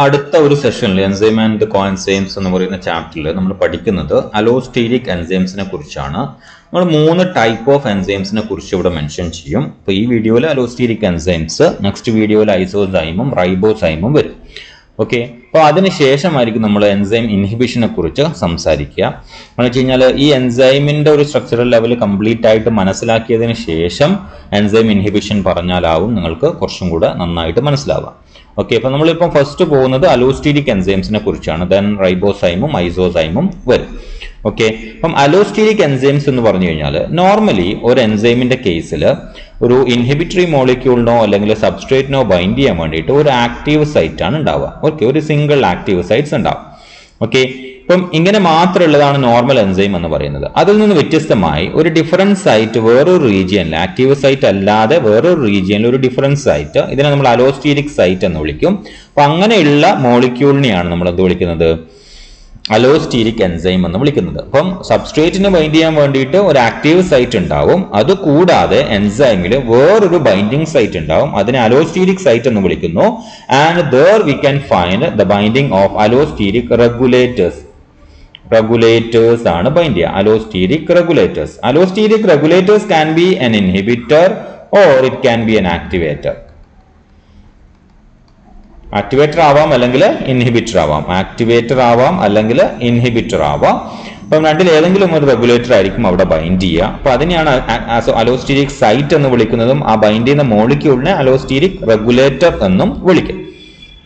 അടുത്ത ഒരു സെഷനിൽ എൻസൈം ആൻഡ് കോഎൻസൈംസ് എന്ന് പറയുന്ന ചാപ്റ്ററിൽ നമ്മൾ പഠിക്കുന്നത് അലോസ്റ്റീരിക് എൻസൈംസിനെ കുറിച്ചാണ്. നമ്മൾ 3 ടൈപ്പ് ഓഫ് എൻസൈംസിനെ കുറിച്ച് ഇവിടെ മെൻഷൻ ചെയ്യും. അപ്പോൾ ഈ വീഡിയോയിൽ അലോസ്റ്റീരിക് എൻസൈംസ്, നെക്സ്റ്റ് വീഡിയോയിൽ ഐസോസൈമും റൈബോസൈമും വരും. ഓക്കെ, അപ്പോൾ അതിനുശേഷമായിരിക്കും നമ്മൾ എൻസൈം ഇൻഹിബിഷനെ കുറിച്ച് സംസാരിക്കുക. എന്ന് വെച്ച് കഴിഞ്ഞാൽ ഈ എൻസൈമിന്റെ ഒരു സ്ട്രക്ചറൽ ലെവൽ കംപ്ലീറ്റ് ആയിട്ട് മനസ്സിലാക്കിയതിന് ശേഷം എൻസൈം ഇൻഹിബിഷൻ പറഞ്ഞാലാവും നിങ്ങൾക്ക് കുറച്ചും കൂടെ നന്നായിട്ട് മനസ്സിലാവുക. ഓക്കെ, അപ്പൊ നമ്മളിപ്പം ഫസ്റ്റ് പോകുന്നത് അലോസ്റ്റീരിക് എൻസൈംസിനെ കുറിച്ചാണ്. ദെൻ റൈബോസൈമും ഐസോസൈമും വരും. ഓക്കെ, അപ്പം അലോസ്റ്റീരിക് എൻസൈംസ് എന്ന് പറഞ്ഞു കഴിഞ്ഞാൽ നോർമലി ഒരു എൻസൈമിന്റെ കേസിൽ ഒരു ഇൻഹിബിറ്ററി മോളിക്യൂളിനോ അല്ലെങ്കിൽ സബ്സ്ട്രേറ്റിനോ ബൈൻഡ് ചെയ്യാൻ വേണ്ടിയിട്ട് ഒരു ആക്റ്റീവ് സൈറ്റ് ആണ് ഉണ്ടാവുക. ഓക്കെ, ഒരു സിംഗിൾ ആക്റ്റീവ് സൈറ്റ്സ് ഉണ്ടാവും. ഓക്കെ, ഇപ്പം ഇങ്ങനെ മാത്രമുള്ളതാണ് നോർമൽ എൻസൈം എന്ന് പറയുന്നത്. അതിൽ നിന്ന് വ്യത്യസ്തമായി ഒരു ഡിഫറൻറ്റ് സൈറ്റ് വേറൊരു റീജിയനിൽ, ആക്റ്റീവ് സൈറ്റ് അല്ലാതെ വേറൊരു റീജിയനിൽ ഒരു ഡിഫറൻറ്റ് സൈറ്റ്, ഇതിനെ നമ്മൾ അലോസ്റ്റീരിക് സൈറ്റ് എന്ന് വിളിക്കും. അപ്പൊ അങ്ങനെയുള്ള മോളിക്യൂളിനെയാണ് നമ്മൾ എന്ത് വിളിക്കുന്നത്? അലോസ്റ്റീരിക് എൻസൈം എന്ന് വിളിക്കുന്നത്. അപ്പം സബ്സ്ട്രേറ്റിന് ബൈൻഡ് ചെയ്യാൻ വേണ്ടിയിട്ട് ഒരു ആക്റ്റീവ് സൈറ്റ് ഉണ്ടാവും. അത് കൂടാതെ എൻസൈമിൽ വേറൊരു ബൈൻഡിങ് സൈറ്റ് ഉണ്ടാവും. അതിനെ അലോസ്റ്റീരിക് സൈറ്റ് എന്ന് വിളിക്കുന്നു. And there we can find the binding of allosteric regulators. Regulators ആണ് ബൈൻഡ് ചെയ്യുക. allosteric regulators. Allosteric regulators can be an inhibitor or it can be an activator. Activator ആവാം അല്ലെങ്കിൽ ഇൻഹിബിറ്റർ ആവാം. Activator ആവാം അല്ലെങ്കിൽ ഇൻഹിബിറ്റർ ആവാം. അപ്പം രണ്ടിൽ ഏതെങ്കിലും ഒരു റെഗുലേറ്റർ ആയിരിക്കും അവിടെ ബൈൻഡ് ചെയ്യുക. അപ്പൊ അതിനെയാണ് അലോസ്റ്റീരിക് സൈറ്റ് എന്ന് വിളിക്കുന്നതും ആ ബൈൻഡ് ചെയ്യുന്ന മോളിക്യൂളിനെ അലോസ്റ്റീരിക് റെഗുലേറ്റർ എന്നും വിളിക്കും.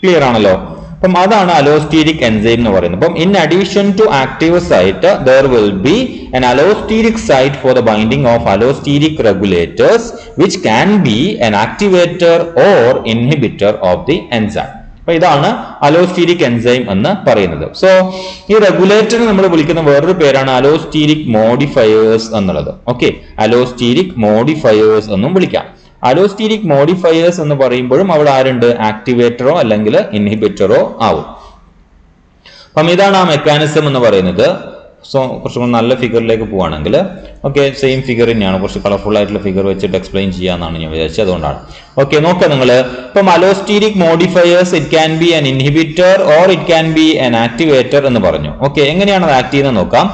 ക്ലിയർ ആണല്ലോ? അപ്പം അതാണ് അലോസ്റ്റീരിക് എൻസൈം എന്ന് പറയുന്നത്. അപ്പം in addition to active site there will be an allosteric site for the binding of allosteric regulators which can be an activator or inhibitor of the enzyme. അപ്പൊ ഇതാണ് അലോസ്റ്റീരിക് എൻസൈം എന്ന് പറയുന്നത്. സോ ഈ റെഗുലേറ്ററിനെ നമ്മൾ വിളിക്കുന്ന വേറൊരു പേരാണ് അലോസ്റ്റീരിക് മോഡിഫയേഴ്സ് എന്നുള്ളത്. ഓക്കെ, അലോസ്റ്റീരിക് മോഡിഫയേഴ്സ് എന്നും വിളിക്കാം. അലോസ്റ്റീരിക് മോഡിഫയേഴ്സ് എന്ന് പറയുമ്പോഴും അവിടെ ആരുണ്ട്? ആക്ടിവേറ്ററോ അല്ലെങ്കിൽ ഇൻഹിബിറ്ററോ ആവും. അപ്പം ഇതാണ് ആ മെക്കാനിസം എന്ന് പറയുന്നത്. സോ കുറച്ചുകൂടി നല്ല ഫിഗറിലേക്ക് പോവുകയാണെങ്കിൽ, ഓക്കെ, സെയിം ഫിഗർ തന്നെയാണ്, കുറച്ച് കളർഫുൾ ആയിട്ടുള്ള ഫിഗർ വെച്ചിട്ട് എക്സ്പ്ലെയിൻ ചെയ്യാന്നാണ് ഞാൻ വിചാരിച്ചത്. അതുകൊണ്ടാണ്. ഓക്കെ, നോക്കാം നിങ്ങൾ. ഇപ്പം allosteric modifiers it can be an inhibitor or it can be an activator എന്ന് പറഞ്ഞു. ഓക്കെ, എങ്ങനെയാണ് അത് ആക്ട് ചെയ്യുന്നത് നോക്കാം.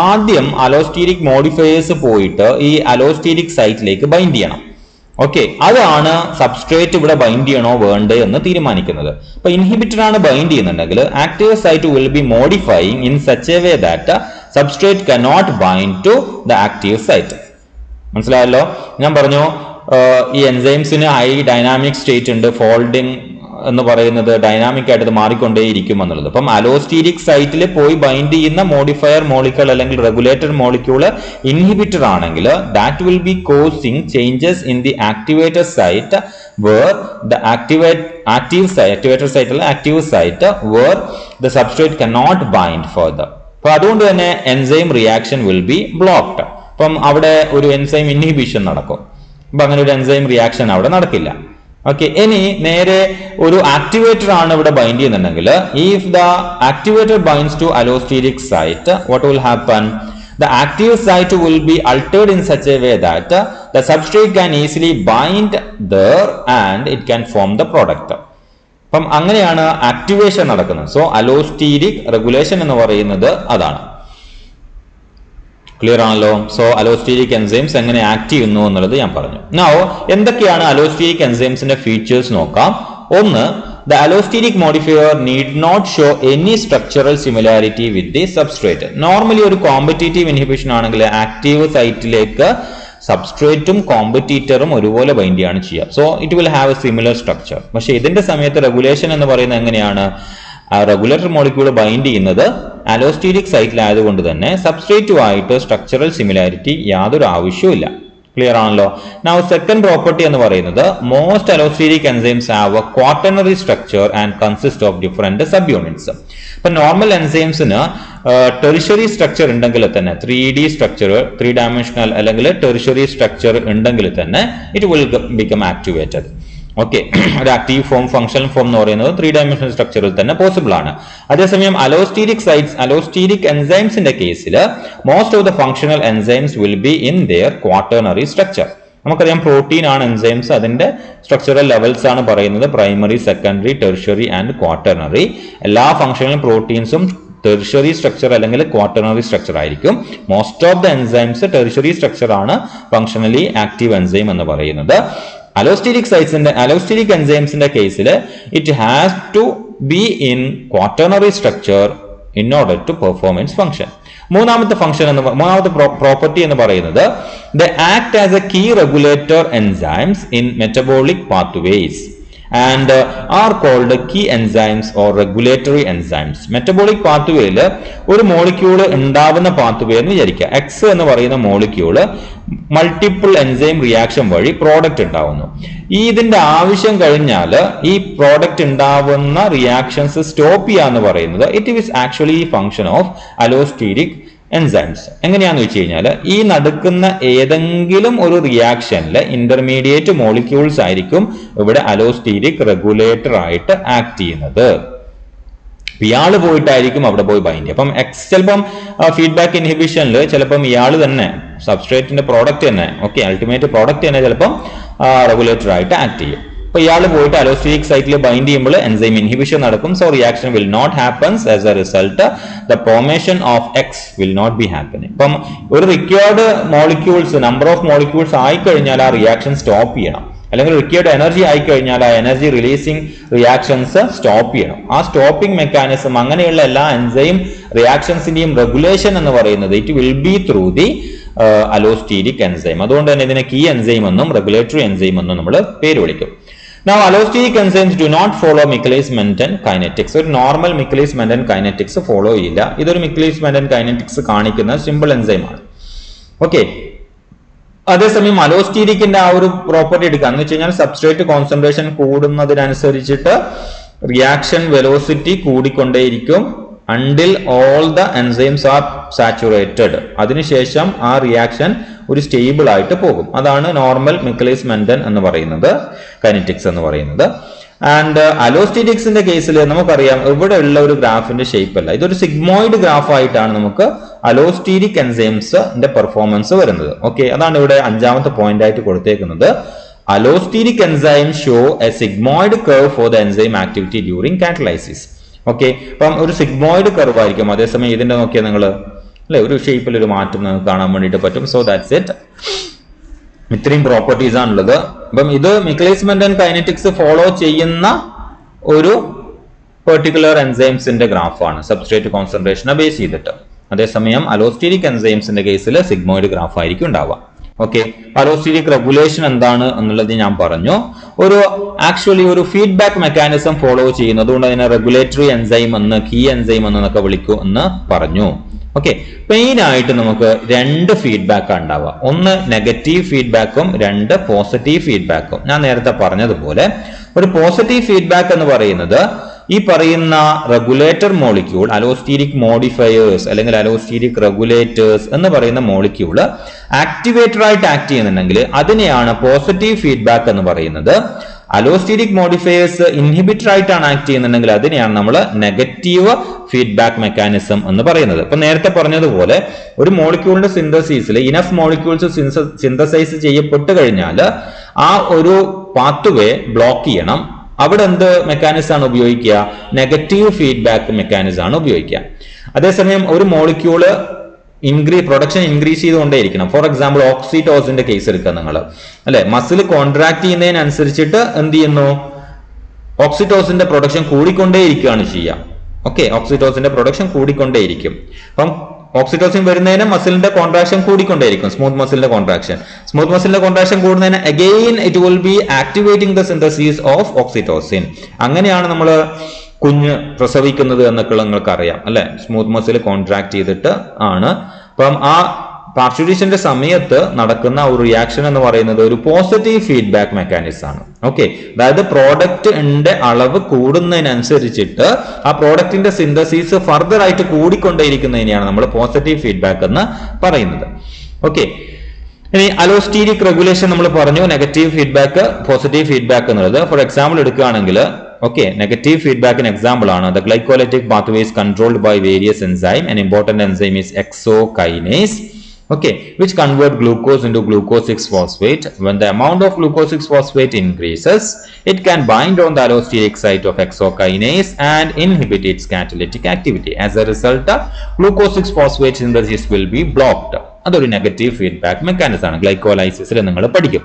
ആദ്യം അലോസ്റ്റീരിക് മോഡിഫയേഴ്സ് പോയിട്ട് ഈ അലോസ്റ്റീരിക് സൈറ്റിലേക്ക് ബൈൻഡ് ചെയ്യണം. ഓക്കെ, അതാണ് സബ്സ്ട്രേറ്റ് ഇവിടെ ബൈൻഡ് ചെയ്യണോ വേണ്ടേ എന്ന് തീരുമാനിക്കുന്നത്. അപ്പൊ ഇൻഹിബിറ്റർ ആണ് ബൈൻഡ് ചെയ്യുന്നുണ്ടെങ്കിൽ active site will be modifying in such a way that substrate cannot bind to the active site. മനസ്സിലായല്ലോ? ഞാൻ പറഞ്ഞു ഈ എൻസൈംസിന് ഹൈ ഡൈനാമിക് സ്റ്റേറ്റ് ഉണ്ട്. ഫോൾഡിങ് എന്ന് പറയുന്നത് ഡൈനാമിക് ആയിട്ട് മാറിക്കൊണ്ടേയിരിക്കും എന്നുള്ളത്. അപ്പം അലോസ്റ്റീരിക് സൈറ്റിൽ പോയി ബൈൻഡ് ചെയ്യുന്ന മോഡിഫയർ മോളിക്യൂൾ അല്ലെങ്കിൽ റെഗുലേറ്റർ മോളിക്യൂൾ ഇൻഹിബിറ്റർ ആണെങ്കിൽ that will be causing changes in the activator site where the active site where the substrate cannot bind further. അപ്പൊ അതുകൊണ്ട് തന്നെ enzyme reaction will be blocked. അപ്പം അവിടെ ഒരു എൻസൈം ഇൻഹിബിഷൻ നടക്കും. അപ്പൊ അങ്ങനെ ഒരു എൻസൈം റിയാക്ഷൻ അവിടെ നടക്കില്ല. ഓക്കെ, ഇനി നേരെ ഒരു ആക്ടിവേറ്റർ ആണ് ഇവിടെ ബൈൻഡ് ചെയ്യുന്നുണ്ടെങ്കിൽ if the activator binds to allosteric site, what will happen? The active site will be altered in such a way that the substrate can easily bind there and it can form the product. അപ്പം അങ്ങനെയാണ് activation നടക്കുന്നത്. So അലോസ്റ്റീരിക് regulation എന്ന് പറയുന്നത് അതാണ്. Clear ആണല്ലോ? So അലോസ്റ്റീരിക് enzymes എങ്ങനെ act ചെയ്യുന്നു എന്നുള്ളത് ഞാൻ പറഞ്ഞു. നൗ എന്തൊക്കെയാണ് അലോസ്റ്റീരിക് എൻസൈംസിന്റെ ഫീച്ചേഴ്സ് നോക്കാം. ഒന്ന്, the allosteric modifier need not show any structural similarity with the substrate. Normally ഒരു കോമ്പറ്റീറ്റീവ് ഇൻഹിബിഷൻ ആണെങ്കിൽ ആക്റ്റീവ് സൈറ്റിലേക്ക് സബ്സ്ട്രേറ്റും കോമ്പറ്റീറ്ററും ഒരുപോലെ ബൈൻഡ് ചെയ്യാണ് ചെയ്യുക. So it will have A similar structure. പക്ഷെ ഇതിന്റെ സമയത്ത് റെഗുലേഷൻ എന്ന് പറയുന്നത് എങ്ങനെയാണ്? റെഗുലേറ്റർ മോളിക്യൂൾ ബൈൻഡ് ചെയ്യുന്നത് അലോസ്റ്റീരിക് സൈറ്റിലായതുകൊണ്ട് തന്നെ സബ്സ്ട്രേറ്റുമായിട്ട് സ്ട്രക്ചറൽ സിമിലാരിറ്റി യാതൊരു ആവശ്യവുമില്ല. ക്ലിയർ ആണല്ലോ? നൗ സെക്കൻഡ് പ്രോപ്പർട്ടി എന്ന് പറയുന്നത് most allosteric enzymes have a quaternary structure and consist of different subunits. ഇപ്പൊ നോർമൽ എൻസൈംസിന് ടെറിഷറി സ്ട്രക്ചർ ഉണ്ടെങ്കിൽ തന്നെ 3D സ്ട്രക്ചർ, 3 ഡയമെൻഷണൽ അല്ലെങ്കിൽ ടെറിഷറി സ്ട്രക്ചർ ഉണ്ടെങ്കിൽ തന്നെ it will become activated. Okay, ഒരു ആക്റ്റീവ് ഫോം, ഫംഗ്ഷണൽ ഫോം എന്ന് പറയുന്നത് 3 ഡയമെൻഷണൽ സ്ട്രക്ചറിൽ തന്നെ പോസിബിൾ ആണ്. അതേസമയം അലോസ്റ്റീരിക് എൻസൈംസിന്റെ കേസിൽ most of the functional enzymes will be in their quaternary structure. നമുക്കറിയാം പ്രോട്ടീൻ ആണ് എൻസൈംസ്. അതിന്റെ സ്ട്രക്ചറൽ ലെവൽസ് ആണ് പറയുന്നത്, primary, secondary, tertiary and quaternary. എല്ലാ ഫംഗ്ഷനിലും പ്രോട്ടീൻസും ടെർഷ്യറി സ്ട്രക്ചർ അല്ലെങ്കിൽ ക്വാട്ടർണറി സ്ട്രക്ചർ ആയിരിക്കും. Most of the enzymes tertiary structure ആണ് ഫംഗ്ഷണലി ആക്റ്റീവ് എൻസൈം എന്ന് പറയുന്നത്. അലോസ്റ്റെരിക് എൻസൈംസിന്റെ കേസിൽ it has to be in quaternary structure in order to perform its function. മൂന്നാമത്തെ പ്രോപ്പർട്ടി എന്ന് പറയുന്നത് they act as a key regulator enzymes in metabolic pathways and are called key enzymes or regulatory enzymes. Metabolic പാത്വേയിൽ ഒരു molecule ഉണ്ടാവുന്ന pathway എന്ന് വിചാരിക്കുക. X എന്ന് പറയുന്ന മോളിക്യൂള് മൾട്ടിപ്പിൾ എൻസൈം റിയാക്ഷൻ വഴി പ്രോഡക്റ്റ് ഉണ്ടാവുന്നു. ഇതിന്റെ ആവശ്യം കഴിഞ്ഞാൽ ഈ പ്രോഡക്റ്റ് ഉണ്ടാവുന്ന റിയാക്ഷൻസ് സ്റ്റോപ്പ് ചെയ്യാന്ന് പറയുന്നത് it is actually function of allosteric enzymes. എങ്ങനെയാന്ന് വെച്ച് കഴിഞ്ഞാൽ ഈ നടക്കുന്ന ഏതെങ്കിലും ഒരു റിയാക്ഷനിൽ ഇന്റർമീഡിയറ്റ് മോളിക്യൂൾസ് ആയിരിക്കും ഇവിടെ അലോസ്റ്റീരിക് റെഗുലേറ്റർ ആയിട്ട് ആക്ട് ചെയ്യുന്നത്. ഇയാൾ പോയിട്ടായിരിക്കും അവിടെ പോയി ബൈൻഡ് ചെയ്യുക. അപ്പം എക്സ് ചിലപ്പം ഫീഡ്ബാക്ക് ഇൻഹിബിഷനിൽ ചിലപ്പം ഇയാൾ തന്നെ സബ്സ്ട്രേറ്റിന്റെ പ്രോഡക്റ്റ് തന്നെ അൾട്ടിമേറ്റ് പ്രോഡക്റ്റ് തന്നെ ചിലപ്പം റെഗുലേറ്റർ ആയിട്ട് ആക്ട് ചെയ്യും. അപ്പൊ ഇയാൾ പോയിട്ട് അലോസ്റ്റെരിക് സൈറ്റിൽ ബൈൻഡ് ചെയ്യുമ്പോൾ എൻസൈം ഇൻഹിബിഷൻ നടക്കും. So reaction will not happens. As a result the formation of X will not be happening. ഇപ്പം ഒരു required molecules number of molecules ആയിക്കഴിഞ്ഞാൽ ആ റിയാക്ഷൻ സ്റ്റോപ്പ് ചെയ്യണം. അല്ലെങ്കിൽ റിക്വയർഡ് എനർജി ആയിക്കഴിഞ്ഞാൽ ആ എനർജി റിലീസിങ് റിയാക്ഷൻസ് സ്റ്റോപ്പ് ചെയ്യണം. ആ സ്റ്റോപ്പിംഗ് മെക്കാനിസം അങ്ങനെയുള്ള എല്ലാ എൻസൈം റിയാക്ഷൻസിന്റെയും റെഗുലേഷൻ എന്ന് പറയുന്നത് it will be through the allosteric enzyme. അതുകൊണ്ട് തന്നെ ഇതിനെ കീ എൻസൈം എന്നും റെഗുലേറ്ററി എൻസൈം എന്നും നമ്മൾ പേര് വിളിക്കും. Now, allosteric enzymes do not follow Michaelis-Menten kinetics. ഒരു നോർമൽ Michaelis-Menten kinetics ഫോളോ ചെയ്യില്ല. ഇതൊരു Michaelis-Menten kinetics കാണിക്കുന്ന സിമ്പിൾ എൻസൈം ആണ്. ഓക്കെ, അതേസമയം അലോസ്റ്റീരിക്കിന്റെ ആ ഒരു പ്രോപ്പർട്ടി എടുക്കുക എന്ന് വെച്ച് കഴിഞ്ഞാൽ സബ്സ്ട്രേറ്റ് കോൺസെൻട്രേഷൻ കൂടുന്നതിനനുസരിച്ചിട്ട് റിയാക്ഷൻ വെലോസിറ്റി കൂടിക്കൊണ്ടേയിരിക്കും until all the enzymes are saturated. അതിനുശേഷം ആ റിയാക്ഷൻ ഒരു സ്റ്റേബിൾ ആയിട്ട് പോകും. അതാണ് നോർമൽ Michaelis-Menten എന്ന് പറയുന്നത്, കൈനറ്റിക്സ് എന്ന് പറയുന്നത്. ആൻഡ് അലോസ്റ്റെരിക്സിന്റെ കേസിൽ നമുക്കറിയാം ഇവിടെ ഉള്ള ഒരു ഗ്രാഫിന്റെ ഷേപ്പ് അല്ല, ഇതൊരു സിഗ്മോയിഡ് ഗ്രാഫ് ആയിട്ടാണ് നമുക്ക് അലോസ്റ്റെരിക് എൻസൈംസിന്റെ പെർഫോമൻസ് വരുന്നത്. ഓക്കെ, അതാണ് ഇവിടെ അഞ്ചാമത്തെ പോയിന്റ് ആയിട്ട് കൊടുത്തേക്കുന്നത്. Allosteric enzyme show a sigmoid curve for the enzyme activity during catalysis. Okay, അപ്പം ഒരു സിഗ്മോയിഡ് കർവ് ആയിരിക്കും. അതേസമയം ഇതിന്റെ നോക്കിയാൽ നിങ്ങൾ അല്ലെ ഒരു ഷേപ്പിൽ ഒരു മാറ്റം നമുക്ക് കാണാൻ വേണ്ടിയിട്ട് പറ്റും. So that's it. ഇത്രയും പ്രോപ്പർട്ടീസ് ആണുള്ളത്. അപ്പം ഇത് Michaelis-Menten കൈനറ്റിക്സ് ഫോളോ ചെയ്യുന്ന ഒരു പെർട്ടിക്കുലർ എൻസൈംസിന്റെ ഗ്രാഫാണ് സബ്സ്ട്രേറ്റ് കോൺസെൻട്രേഷനെ ബേസ് ചെയ്തിട്ട്. അതേസമയം അലോസ്റ്റെരിക് എൻസൈംസിന്റെ കേസിൽ സിഗ്മോയിഡ് ഗ്രാഫ് ആയിരിക്കും ഉണ്ടാവുക. ഓക്കെ, അലോസ്റ്റെരിക് റെഗുലേഷൻ എന്താണ് എന്നുള്ളത് ഞാൻ പറഞ്ഞു. ആക്ച്വലി ഒരു ഫീഡ്ബാക്ക് മെക്കാനിസം ഫോളോ ചെയ്യുന്നു. അതുകൊണ്ട് അതിനെ റെഗുലേറ്ററി എൻസൈം എന്ന്, കീ എൻസൈം എന്നൊക്കെ വിളിക്കും എന്ന് പറഞ്ഞു. ഓക്കെ, മെയിൻ ആയിട്ട് നമുക്ക് രണ്ട് ഫീഡ്ബാക്ക് ഉണ്ടാവുക. ഒന്ന് നെഗറ്റീവ് ഫീഡ്ബാക്കും രണ്ട് പോസിറ്റീവ് ഫീഡ്ബാക്കും. ഞാൻ നേരത്തെ പറഞ്ഞതുപോലെ ഒരു പോസിറ്റീവ് ഫീഡ്ബാക്ക് എന്ന് പറയുന്നത് ഈ പറയുന്ന റെഗുലേറ്റർ മോളിക്യൂൾ, അലോസ്റ്റെരിക് മോഡിഫയേഴ്സ് അല്ലെങ്കിൽ അലോസ്റ്റെരിക് റെഗുലേറ്റേഴ്സ് എന്ന് പറയുന്ന മോളിക്യൂള് ആക്ടിവേറ്റർ ആയിട്ട് ആക്ട് ചെയ്യുന്നുണ്ടെങ്കിൽ അതിനെയാണ് പോസിറ്റീവ് ഫീഡ്ബാക്ക് എന്ന് പറയുന്നത്. അലോസ്റ്റെരിക് മോഡിഫയേഴ്സ് ഇൻഹിബിറ്റർ ആയിട്ടാണ് ആക്ട് ചെയ്യുന്നുണ്ടെങ്കിൽ അതിനെയാണ് നമ്മൾ നെഗറ്റീവ് ഫീഡ്ബാക്ക് മെക്കാനിസം എന്ന് പറയുന്നത്. ഇപ്പൊ നേരത്തെ പറഞ്ഞതുപോലെ ഒരു മോളിക്യൂളിന്റെ സിന്തസിസിൽ ഇനഫ് മോളിക്യൂൾസ് സിന്തസൈസ് ചെയ്യപ്പെട്ട് കഴിഞ്ഞാൽ ആ ഒരു പാത്വേ ബ്ലോക്ക് ചെയ്യണം. അവിടെ എന്ത് മെക്കാനിസം ആണ് ഉപയോഗിക്കുക? നെഗറ്റീവ് ഫീഡ്ബാക്ക് മെക്കാനിസം ആണ് ഉപയോഗിക്കുക. അതേസമയം ഒരു മോളിക്യൂള് പ്രൊഡക്ഷൻ ഇൻക്രീസ് ചെയ്തുകൊണ്ടേയിരിക്കണം. ഫോർ എക്സാമ്പിൾ ഓക്സിറ്റോസിന്റെ കേസ് എടുക്കുക നിങ്ങൾ അല്ലെ, മസിൽ കോൺട്രാക്ട് ചെയ്യുന്നതിനനുസരിച്ചിട്ട് എന്ത് ചെയ്യുന്നു? ഓക്സിറ്റോസിന്റെ പ്രൊഡക്ഷൻ കൂടിക്കൊണ്ടേയിരിക്കുകയാണ് ചെയ്യുക. ഓക്കെ, ഓക്സിറ്റോസിന്റെ പ്രൊഡക്ഷൻ കൂടിക്കൊണ്ടേയിരിക്കും. അപ്പം ഓക്സിറ്റോസിൻ വരുന്നതിന് മസിലിന്റെ കോൺട്രാക്ഷൻ കൂടിക്കൊണ്ടേയിരിക്കും. സ്മൂത്ത് മസിലിന്റെ കോൺട്രാക്ഷൻ കൂടുന്നതിന് again it will be activating the synthesis of oxytocin. അങ്ങനെയാണ് നമ്മൾ കുഞ്ഞ് പ്രസവിക്കുന്നത് എന്നൊക്കെ നിങ്ങൾക്ക് അറിയാം അല്ലെ, സ്മൂത്ത് മസിൽ കോൺട്രാക്ട് ചെയ്തിട്ട് ആണ്. അപ്പം ആ പാർച്യൂറേഷന്റെ സമയത്ത് നടക്കുന്ന ഒരു റിയാക്ഷൻ എന്ന് പറയുന്നത് ഒരു പോസിറ്റീവ് ഫീഡ്ബാക്ക് മെക്കാനിസം ആണ്. ഓക്കെ, അതായത് പ്രോഡക്റ്റിന്റെ അളവ് കൂടുന്നതിനനുസരിച്ചിട്ട് ആ പ്രോഡക്റ്റിന്റെ സിന്തസിസ് ഫർദർ ആയിട്ട് കൂടിക്കൊണ്ടേയിരിക്കുന്നതിനെയാണ് നമ്മൾ പോസിറ്റീവ് ഫീഡ്ബാക്ക് എന്ന് പറയുന്നത്. ഓക്കെ, ഇനി അലോസ്റ്റെരിക് റെഗുലേഷൻ നമ്മൾ പറഞ്ഞു, നെഗറ്റീവ് ഫീഡ്ബാക്ക്, പോസിറ്റീവ് ഫീഡ്ബാക്ക് എന്നുള്ളത്. ഫോർ എക്സാമ്പിൾ എടുക്കുകയാണെങ്കിൽ ഓക്കെ, നെഗറ്റീവ് ഫീഡ്ബാക്കിന് എക്സാമ്പിൾ ആണ് the glycolytic pathway is controlled by various enzyme. An important enzyme is hexokinase. okay, which convert glucose into glucose 6-phosphate. When the amount of glucose 6-phosphate increases, it can bind on the allosteric site of hexokinase and inhibit its catalytic activity. As a result, glucose 6-phosphate synthesis will be blocked. അതൊരു negative feedback mechanism ആണ്. ഗ്ലൈക്കോലൈസിസിൽ നിങ്ങൾ പഠിക്കും.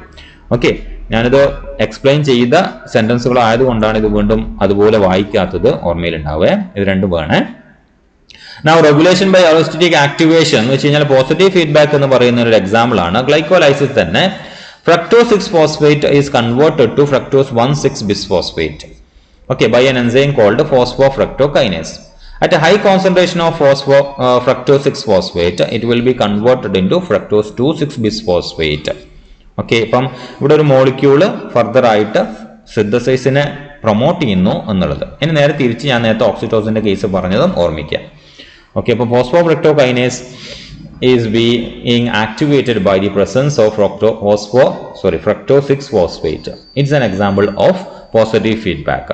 Okay, ഞാനിത് explain ചെയ്ത സെന്റൻസുകൾ ആയതുകൊണ്ടാണ് ഇത് വീണ്ടും അതുപോലെ വായിക്കാത്തത്, ഓർമ്മയിലുണ്ടാവേ. ഇത് രണ്ടും വേണേ. Now regulation by allostatic activation എന്ന് വെച്ച് കഴിഞ്ഞാൽ പോസിറ്റീവ് ഫീഡ്ബാക്ക് എന്ന് പറയുന്ന ഒരു എക്സാമ്പിൾ ആണ്. ഗ്ലൈക്കോലൈസിസ് തന്നെ fructose 6-phosphate is converted to fructose 1,6-bisphosphate, okay, by an enzyme called phosphofructokinase. At a high concentration of fructose 6-phosphate, it will be converted into fructose 2,6-bisphosphate. Okay, ഇപ്പം ഇവിടെ ഒരു molecule further ആയിട്ട് സിന്തസൈസിനെ promote ചെയ്യുന്നു എന്നുള്ളത്. ഇനി നേരെ തിരിച്ച് ഞാൻ നേരത്തെ ഓക്സിറ്റോസിന്റെ കേസ് പറഞ്ഞതും ഓർമ്മിക്കാം. ഓക്കെ, അപ്പോൾ phosphofructokinase is being activated by the presence of fructose 6-phosphate. It's an example of positive feedback.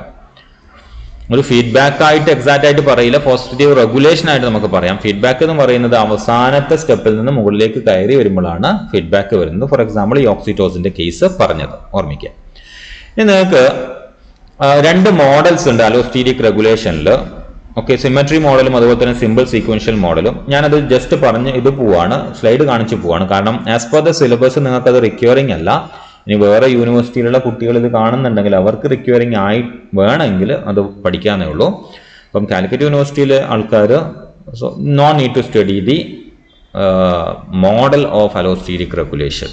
ഒരു ഫീഡ്ബാക്ക് ആയിട്ട് എക്സാക്റ്റ് ആയിട്ട് പറയില്ല, പോസിറ്റീവ് റെഗുലേഷൻ ആയിട്ട് നമുക്ക് പറയാം. ഫീഡ്ബാക്ക് എന്ന് പറയുന്നത് അവസാനത്തെ സ്റ്റെപ്പിൽ നിന്ന് മുകളിലേക്ക് കയറി വരുമ്പോഴാണ് ഫീഡ്ബാക്ക് വരുന്നത്. ഫോർ എക്സാമ്പിൾ ഈ ഓക്സിറ്റോസിന്റെ കേസ് പറഞ്ഞത് ഓർമ്മിക്കാം. ഇനി നിങ്ങൾക്ക് രണ്ട് മോഡൽസ് ഉണ്ട് അലോസ്റ്റീരിക് റെഗുലേഷനിൽ. ഓക്കെ, സിമെട്രി മോഡലും അതുപോലെ തന്നെ സിമ്പിൾ സീക്വൻഷ്യൽ മോഡലും. ഞാനത് ജസ്റ്റ് പറഞ്ഞ് ഇത് പോവാണ്, സ്ലൈഡ് കാണിച്ചു പോവാണ്. കാരണം ആസ് പെർ ദ സിലബസ് നിങ്ങൾക്കത് റിക്വയറിംഗ് അല്ല. ഇനി വേറെ യൂണിവേഴ്സിറ്റിയിലുള്ള കുട്ടികൾ ഇത് കാണുന്നുണ്ടെങ്കിൽ അവർക്ക് റിക്വയറിംഗ് ആയി വേണമെങ്കിൽ അത് പഠിക്കാന്നേ ഉള്ളൂ. അപ്പം കാലിക്കറ്റ് യൂണിവേഴ്സിറ്റിയിലെ ആൾക്കാർ no need to study the model of allosteric regulation.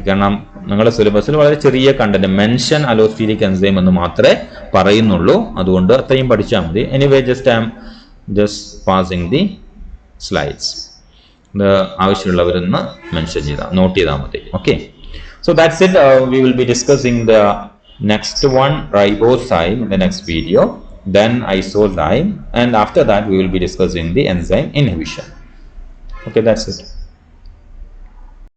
കാരണം നിങ്ങളുടെ സിലബസിൽ വളരെ ചെറിയ കണ്ടന്റ് മെൻഷൻ അലോസ്റ്റീരിക് എൻസൈം എന്ന് മാത്രമേ പറയുന്നുള്ളൂ. അതുകൊണ്ട് അത്രയും പഠിച്ചാൽ മതി. Anyway just I am just passing the slides. ഇത് ആവശ്യമുള്ളവരൊന്ന് മെൻഷൻ ചെയ്താൽ നോട്ട് ചെയ്താൽ മതി. Okay, so that's it. We will be discussing the next one, ribozyme, in the next video, then isozyme, and after that we will be discussing the enzyme inhibition. Okay, that's it.